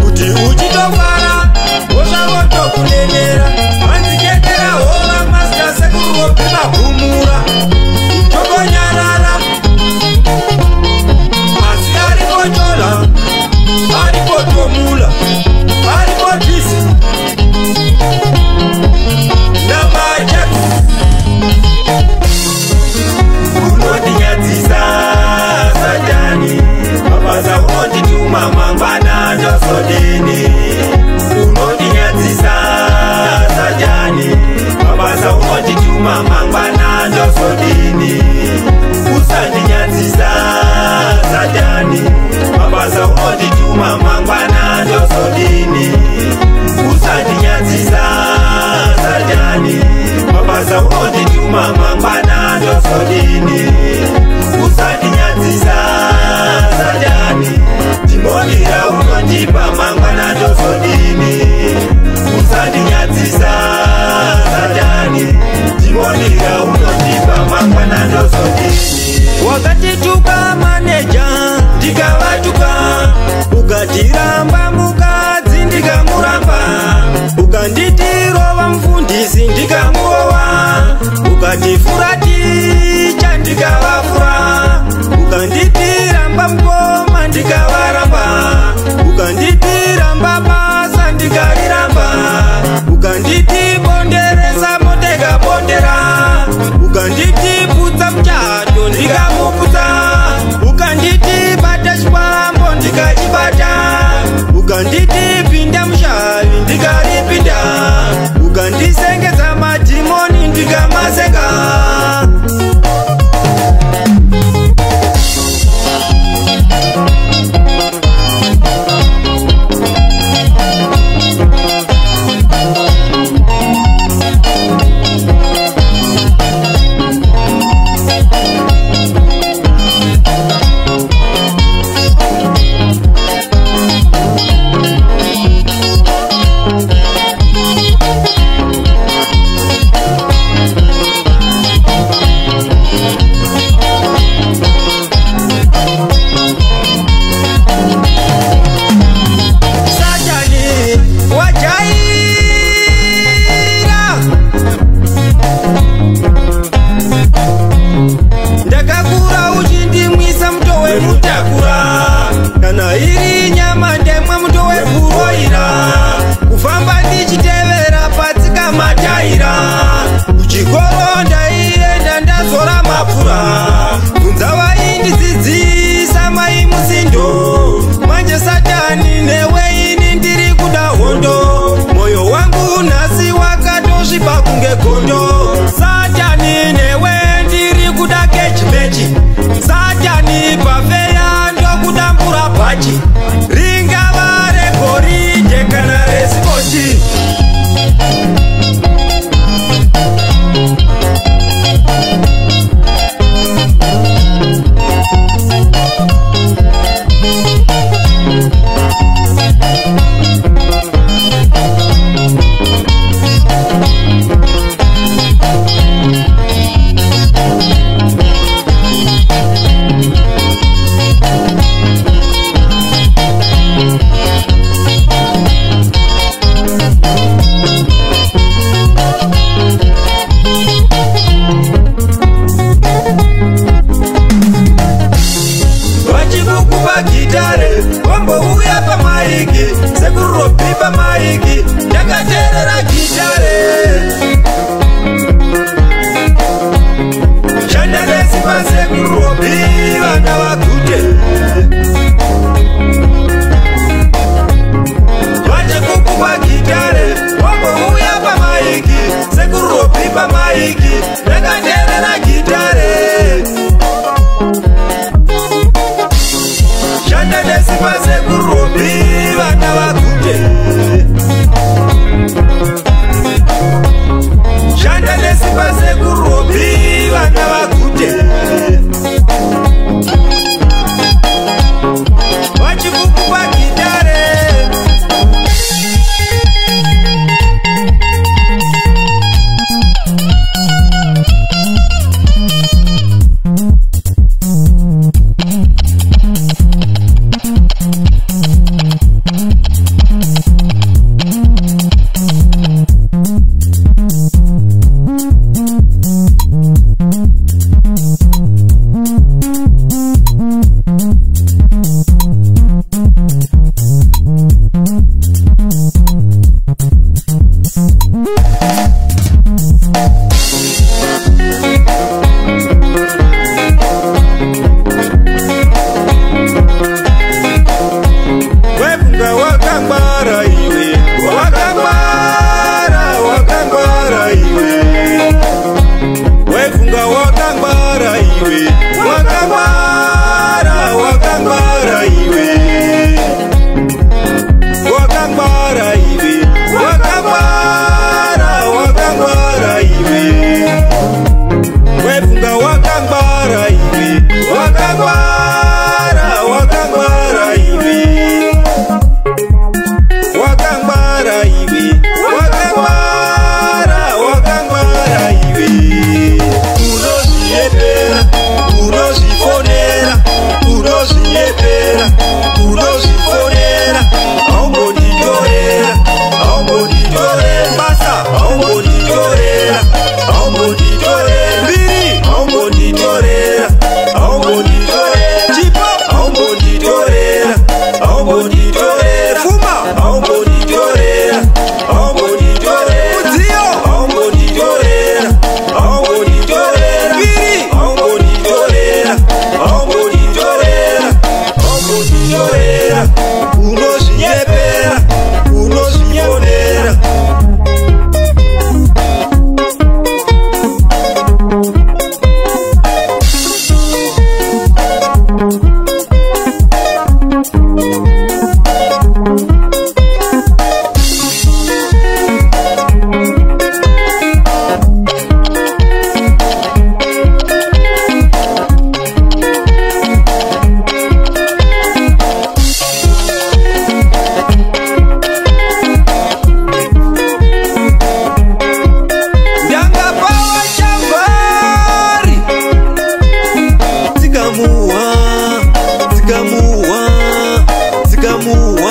kuti uchitofara wozvavotokunenera vanzikekera hova masita sekuru wopima gumura tokonyarara asi aripochola aripotomula aripotisi namaja unondinyadzisa Satani mabasa unondituma mangwana ndosodini unondinyadzisa Satani mabasa unondituma mangwana ndosodini usandinyadzisa Satani mabasa unondituma mangwana ndosodini usandinyadzisa Satani mabasa unondituma mangwana ndosodini usandinyadzisa Satani timonira unondipa mangwana ndosodini usandinyadzisa Satani timonira unondipa mangwana ndosodini wakatituka maneja ndikavatuka ukatiramba mukadzi ndikamuramba ukanditirova mufundisi ndikamurowa ukatifuraticha ndikavafura ukanditiramba mukoma ndikavaramba ukanditiramba basa ndikariramba ukanditibonderesa motekabondera ukanditiputsa muchato ndikamuputsa ukanditibata chipambo ndikachibata ukanditipinda mushavi ndikaripinda ukandisengedza madhimoni ndikamasenga kana iri nyama ndemwe muto wekuroira kufamba ndichitevera patsika mataira kuchikoro ndaienda ndazora mapfura kunza vaindidzidzisa mai musindo manje Satani neweini ndiri kuda hondo moyo wangu nhasi wakatosvipa kunge gondo Satani newe ndiri kuda kechimechi Satani pafeya ndokudambura bhachi ringava regoridhe kana resipoti gitare wambouya pamaiki sekuropi pamaiki ndakaterera gitare shandanesimba sekuropi vana vagute vachikukupa gitare wambouya pamaiki sekuropi pamaiki ndakaterera gitare shandanesimba sekuropi vana vagute shandanesimba sekuropi vana vagute dzikamuwa